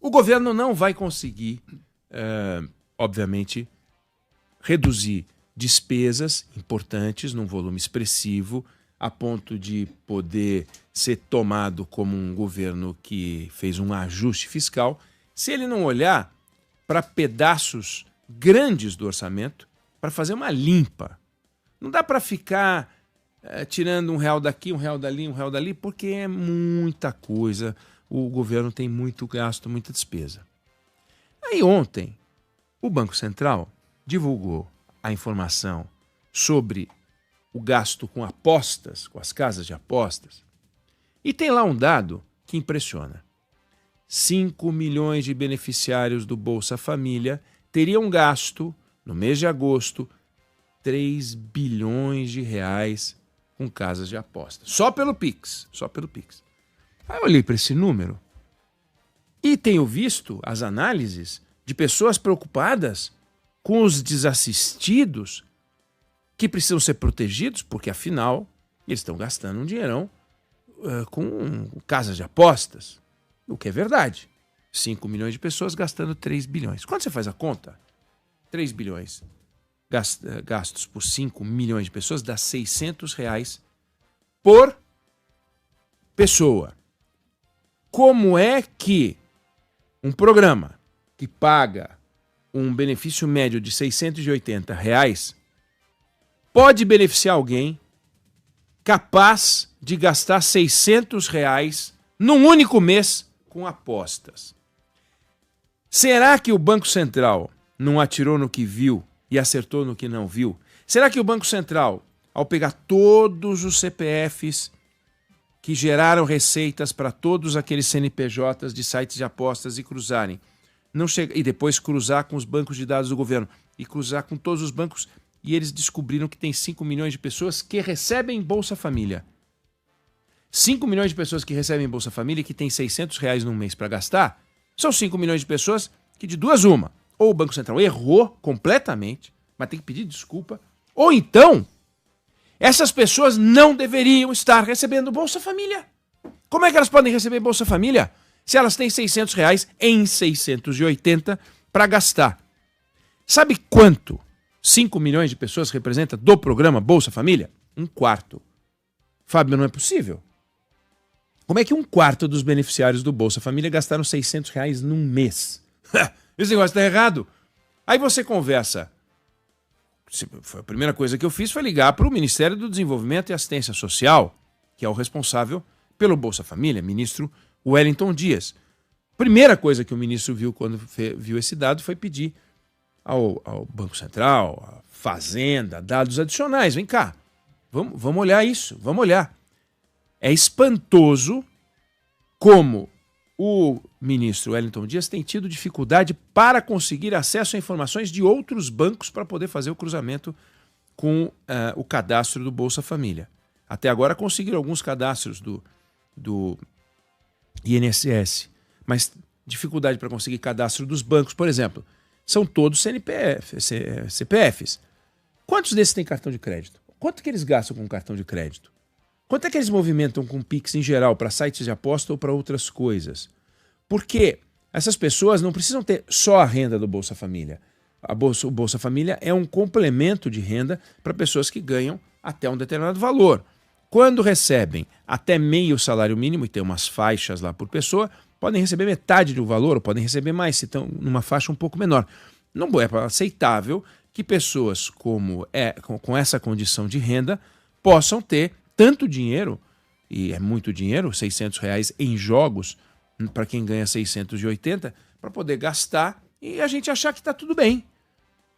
O governo não vai conseguir, obviamente, reduzir despesas importantes num volume expressivo a ponto de poder ser tomado como um governo que fez um ajuste fiscal, se ele não olhar para pedaços grandes do orçamento para fazer uma limpa. Não dá para ficar tirando R$1 daqui, R$1 dali, R$1 dali, porque é muita coisa. O governo tem muito gasto, muita despesa. Aí ontem, o Banco Central divulgou a informação sobre o gasto com apostas, com as casas de apostas, e tem lá um dado que impressiona. 5 milhões de beneficiários do Bolsa Família teriam gasto, no mês de agosto, 3 bilhões de reais com casas de apostas. Só pelo Pix, só pelo Pix. Aí eu olhei para esse número e tenho visto as análises de pessoas preocupadas com os desassistidos que precisam ser protegidos, porque afinal eles estão gastando um dinheirão com casas de apostas, o que é verdade. 5 milhões de pessoas gastando 3 bilhões. Quando você faz a conta, 3 bilhões gastos por 5 milhões de pessoas dá R$600 por pessoa. Como é que um programa que paga um benefício médio de R$680 pode beneficiar alguém capaz de gastar R$600 num único mês com apostas? Será que o Banco Central não atirou no que viu e acertou no que não viu? Será que o Banco Central, ao pegar todos os CPFs que geraram receitas para todos aqueles CNPJs de sites de apostas e cruzarem, e depois cruzar com os bancos de dados do governo, e cruzar com todos os bancos, e eles descobriram que tem 5 milhões de pessoas que recebem Bolsa Família. 5 milhões de pessoas que recebem Bolsa Família e que tem R$600 num mês para gastar, são 5 milhões de pessoas que de duas uma. Ou o Banco Central errou completamente, mas tem que pedir desculpa, ou então essas pessoas não deveriam estar recebendo Bolsa Família. Como é que elas podem receber Bolsa Família se elas têm R$600 em 680 para gastar? Sabe quanto 5 milhões de pessoas representa do programa Bolsa Família? 1/4. Fábio, não é possível. Como é que 1/4 dos beneficiários do Bolsa Família gastaram R$600 num mês? Esse negócio está errado. Aí você conversa. A primeira coisa que eu fiz foi ligar para o Ministério do Desenvolvimento e Assistência Social, que é o responsável pelo Bolsa Família, ministro Wellington Dias. Primeira coisa que o ministro viu quando viu esse dado foi pedir ao Banco Central, à Fazenda, dados adicionais. Vem cá, vamos olhar isso, vamos olhar. É espantoso como o ministro Wellington Dias tem tido dificuldade para conseguir acesso a informações de outros bancos para poder fazer o cruzamento com o cadastro do Bolsa Família. Até agora conseguiram alguns cadastros do INSS, mas dificuldade para conseguir cadastro dos bancos, por exemplo, são todos CPFs. Quantos desses têm cartão de crédito? Quanto que eles gastam com cartão de crédito? Quanto é que eles movimentam com Pix em geral para sites de aposta ou para outras coisas? Porque essas pessoas não precisam ter só a renda do Bolsa Família. O Bolsa Família é um complemento de renda para pessoas que ganham até um determinado valor. Quando recebem até meio salário mínimo, e tem umas faixas lá por pessoa, podem receber metade do valor, ou podem receber mais, se estão numa faixa um pouco menor. Não é aceitável que pessoas com essa condição de renda possam ter tanto dinheiro, e é muito dinheiro, R$600 em jogos, para quem ganha 680, para poder gastar e a gente achar que está tudo bem.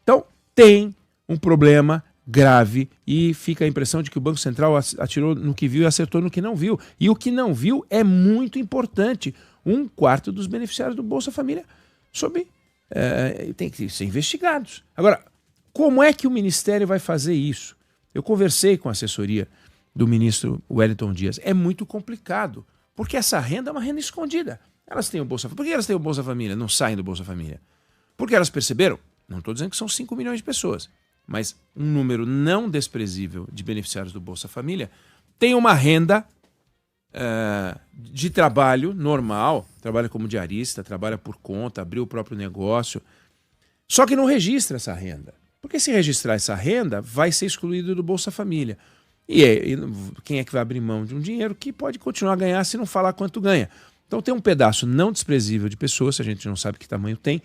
Então, tem um problema grave e fica a impressão de que o Banco Central atirou no que viu e acertou no que não viu. E o que não viu é muito importante. 1/4 dos beneficiários do Bolsa Família tem que ser investigados. Agora, como é que o Ministério vai fazer isso? Eu conversei com a assessoria do ministro Wellington Dias. É muito complicado, porque essa renda é uma renda escondida. Elas têm o Bolsa Família. Por que elas têm o Bolsa Família? Não saem do Bolsa Família. Porque elas perceberam, não estou dizendo que são 5 milhões de pessoas, mas um número não desprezível de beneficiários do Bolsa Família tem uma renda de trabalho normal, trabalha como diarista, trabalha por conta, abriu o próprio negócio, só que não registra essa renda. Porque se registrar essa renda, vai ser excluído do Bolsa Família. E quem é que vai abrir mão de um dinheiro que pode continuar a ganhar se não falar quanto ganha? Então tem um pedaço não desprezível de pessoas, a gente não sabe que tamanho tem,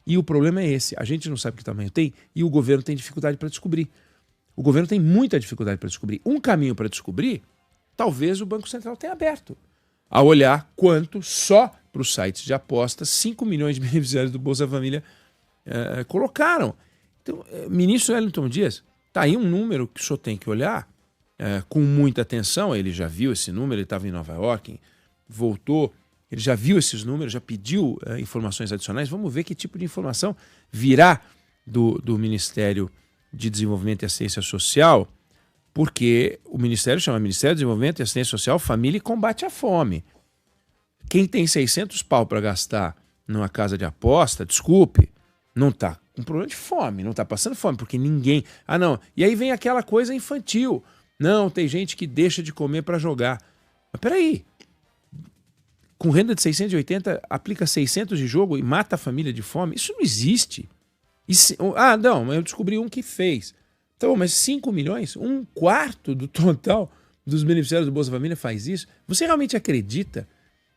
e o problema é esse, a gente não sabe que tamanho tem e o governo tem dificuldade para descobrir. O governo tem muita dificuldade para descobrir. Um caminho para descobrir, talvez o Banco Central tenha aberto, a olhar quanto só para os sites de apostas 5 milhões de beneficiários do Bolsa Família colocaram. Então, ministro Wellington Dias, está aí um número que o senhor tem que olhar com muita atenção. Ele já viu esse número, ele estava em Nova York, voltou, ele já viu esses números, já pediu informações adicionais. Vamos ver que tipo de informação virá do Ministério de Desenvolvimento e Assistência Social, porque o Ministério chama Ministério de Desenvolvimento e Assistência Social, Família e Combate à Fome. Quem tem 600 pau para gastar numa casa de aposta, desculpe, não está com problema de fome, não está passando fome, porque ninguém... Ah, não. E aí vem aquela coisa infantil. Não, tem gente que deixa de comer para jogar. Mas peraí. Com renda de 680, aplica 600 de jogo e mata a família de fome? Isso não existe. Não, mas eu descobri um que fez. Então, mas 5 milhões, 1/4 do total dos beneficiários do Bolsa Família faz isso? Você realmente acredita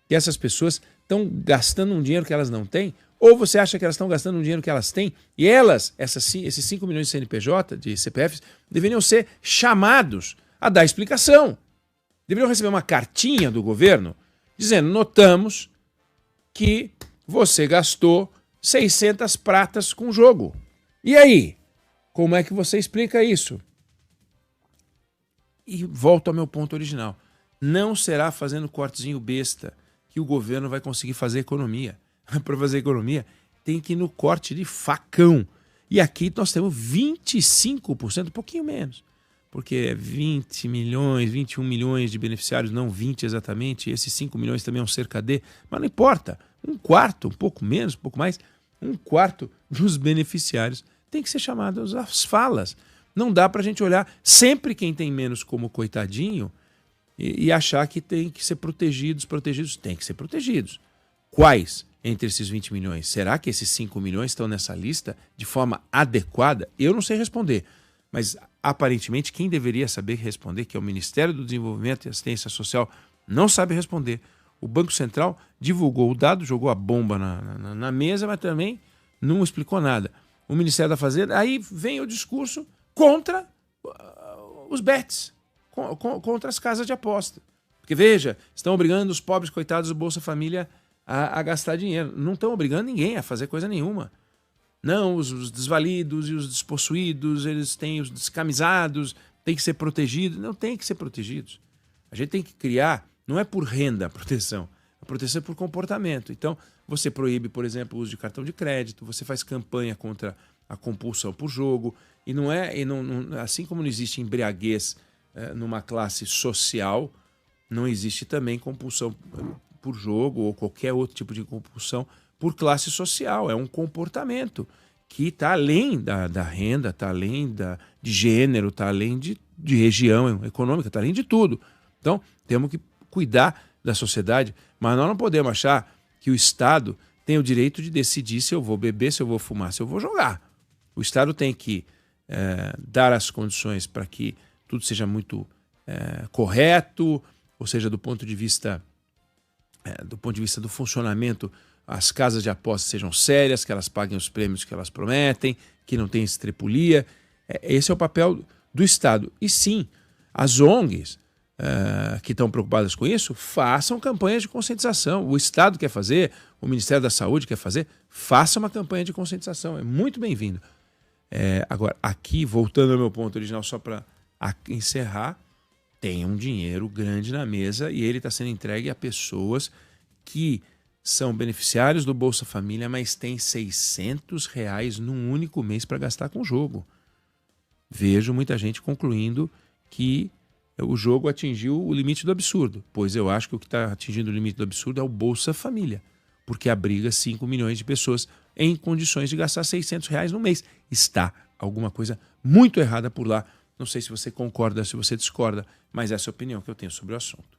que essas pessoas estão gastando um dinheiro que elas não têm? Ou você acha que elas estão gastando um dinheiro que elas têm e esses 5 milhões de CNPJ, de CPFs, deveriam ser chamados a dar explicação? Deveriam receber uma cartinha do governo dizendo: notamos que você gastou 600 pratas com jogo. E aí? Como é que você explica isso? E volto ao meu ponto original. Não será fazendo cortezinho besta que o governo vai conseguir fazer economia. Para fazer economia, tem que ir no corte de facão. E aqui nós temos 25%, um pouquinho menos. Porque 20 milhões, 21 milhões de beneficiários, não 20 exatamente, esses 5 milhões também é um cerca de, mas não importa. 1/4, um pouco menos, um pouco mais, 1/4 dos beneficiários tem que ser chamados às falas. Não dá para a gente olhar sempre quem tem menos como coitadinho e achar que tem que ser protegidos, tem que ser protegidos. Quais entre esses 20 milhões? Será que esses 5 milhões estão nessa lista de forma adequada? Eu não sei responder, mas aparentemente quem deveria saber responder, que é o Ministério do Desenvolvimento e Assistência Social, não sabe responder. O Banco Central divulgou o dado, jogou a bomba na mesa, mas também não explicou nada. O Ministério da Fazenda, aí vem o discurso contra os bets, contra as casas de aposta. Porque, veja, estão obrigando os pobres coitados do Bolsa Família a gastar dinheiro. Não estão obrigando ninguém a fazer coisa nenhuma. Não, os desvalidos e os despossuídos, eles têm os descamisados, têm que ser protegidos. Não tem que ser protegidos. A gente tem que criar, não é por renda a proteção é por comportamento. Então, você proíbe, por exemplo, o uso de cartão de crédito, você faz campanha contra a compulsão por jogo, e não assim como não existe embriaguez numa classe social, não existe também compulsão por jogo ou qualquer outro tipo de compulsão por classe social. É um comportamento que está além da renda, está além de gênero, está além de região econômica, está além de tudo. Então, temos que cuidar da sociedade, mas nós não podemos achar que o Estado tem o direito de decidir se eu vou beber, se eu vou fumar, se eu vou jogar. O Estado tem que dar as condições para que tudo seja muito correto, ou seja, do ponto de vista do funcionamento, as casas de apostas sejam sérias, que elas paguem os prêmios que elas prometem, que não tenha estrepulia. Esse é o papel do Estado. E sim, as ONGs que estão preocupadas com isso, façam campanhas de conscientização. O Estado quer fazer, o Ministério da Saúde quer fazer, faça uma campanha de conscientização. É muito bem-vindo. Agora, aqui, voltando ao meu ponto original, só para encerrar, tem um dinheiro grande na mesa e ele está sendo entregue a pessoas que são beneficiários do Bolsa Família, mas têm R$600 num único mês para gastar com o jogo. Vejo muita gente concluindo que o jogo atingiu o limite do absurdo, pois eu acho que o que está atingindo o limite do absurdo é o Bolsa Família, porque abriga 5 milhões de pessoas em condições de gastar R$600 no mês. Está alguma coisa muito errada por lá. Não sei se você concorda, se você discorda, mas essa é a opinião que eu tenho sobre o assunto.